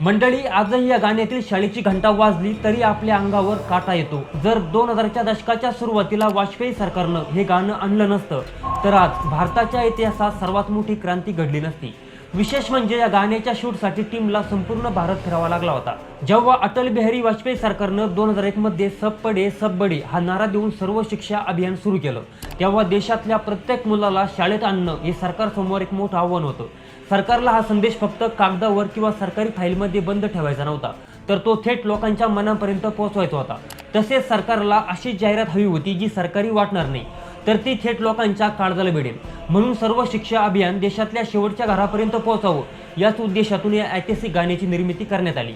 मंडळी, आजही या गाण्यातील शाळेची घंटा वाजली तरी आपल्या अंगावर काटा येतो। जर 2000च्या दशकाच्या सुरुवातीला वाजपेयी सरकारनं हे गाणं आणलं नसतं तर आज भारताच्या इतिहासात सर्वात मोठी क्रांती घडली नसती। विशेष म्हणजे या गाण्याच्या शूटसाठी टीमला संपूर्ण भारत फिरावा लागला होता। जेव्हा अटल बिहारी वाजपेयी सरकारनं 2001 मध्ये सब पढे सब बढे हा नारा देऊन सर्व शिक्षा अभियान सुरू केलं, तेव्हा देशातल्या प्रत्येक मुलाला शाळेत आणणं हे सरकारसमोर एक मोठं आव्हान होतं। सरकारला हा संदेश फक्त कागदावर किंवा सरकारी फाईलमध्ये बंद ठेवायचा नव्हता, तर तो थेट लोकांच्या मनापर्यंत पोहोचवायचा होता। तसेच सरकारला अशी जाहिरात हवी होती जी सरकारी वाटणार नाही, तर ती थेट लोकांच्या काळजाला भिडेल। म्हणून सर्व शिक्षा अभियान देशातल्या शेवटच्या घरापर्यंत पोहोचावं याच उद्देशातून या ऐतिहासिक गाण्याची निर्मिती करण्यात आली।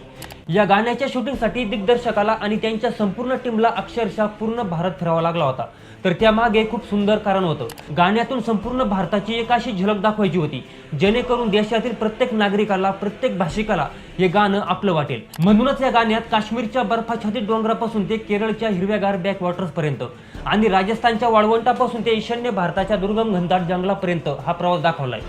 या गाण्याच्या शूटिंगसाठी दिग्दर्शकाला आणि त्यांच्या संपूर्ण टीमला अक्षरशः पूर्ण भारत फिरावा लागला होता। तर त्यामागे खूप सुंदर कारण होतं। गाण्यातून संपूर्ण भारताची एक अशी झलक दाखवायची होती जेणेकरून देशातील प्रत्येक नागरिकाला, प्रत्येक भाषिकाला हे गाणं आपलं वाटेल। म्हणूनच या गाण्यात काश्मीरच्या बर्फाच्छादित डोंगरापासून ते केरळच्या हिरव्यागार बॅकवॉटर्स पर्यंत आणि राजस्थानच्या वाळवंटापासून ते ईशान्य भारताच्या दुर्गम घनदाट जंगलापर्यंत हा प्रवास दाखवलाय।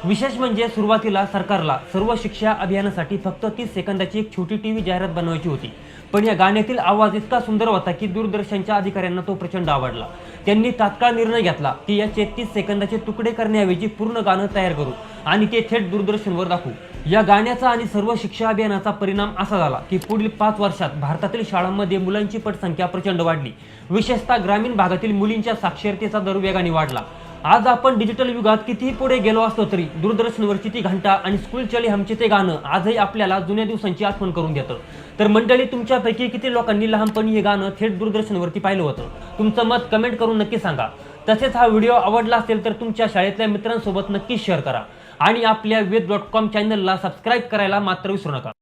विशेष म्हणजे सुरुवातीला सरकारला सर्व शिक्षा अभियानासाठी फक्त 30 सेकंदाची एक छोटी टीव्ही जाहिरात बनवायची होती, पण या गाण्यातील आवाज इतका सुंदर होता की दूरदर्शनच्या अधिकाऱ्यांना तो प्रचंड आवडला। त्यांनी तात्काळ निर्णय घेतला की या 33 सेकंदाचे तुकडे करण्याऐवजी पूर्ण गाणं तयार करू आणि ते थेट दूरदर्शनवर दाखवू। या गाण्याचा आणि सर्व शिक्षा अभियानाचा परिणाम असा झाला की पुढील 5 वर्षात भारतातील शाळांमध्ये मुलांची पटसंख्या प्रचंड वाढली। विशेषतः ग्रामीण भागातील मुलींच्या साक्षरतेचा दर वेगाने वाढला। आज आपण डिजिटल युगात कितीही पुढे गेलो असलो तरी दूरदर्शनवरची ती घंटा आणि स्कूल चले हमचे ते गाणं आजही आपल्याला जुन्या दिवसांची आठवण करून देतं। तर मंडळी, तुमच्यापैकी किती लोकांनी लहानपणी हे गाणं थेट दूरदर्शनवरती पाहिलं होतं? तुमचं मत कमेंट करून नक्की सांगा। तसेच हा व्हिडिओ आवडला असेल तर तुमच्या शाळेतल्या मित्रांसोबत नक्की शेअर करा आणि आपल्या वेद.com चॅनलला सबस्क्राईब करायला मात्र विसरू नका।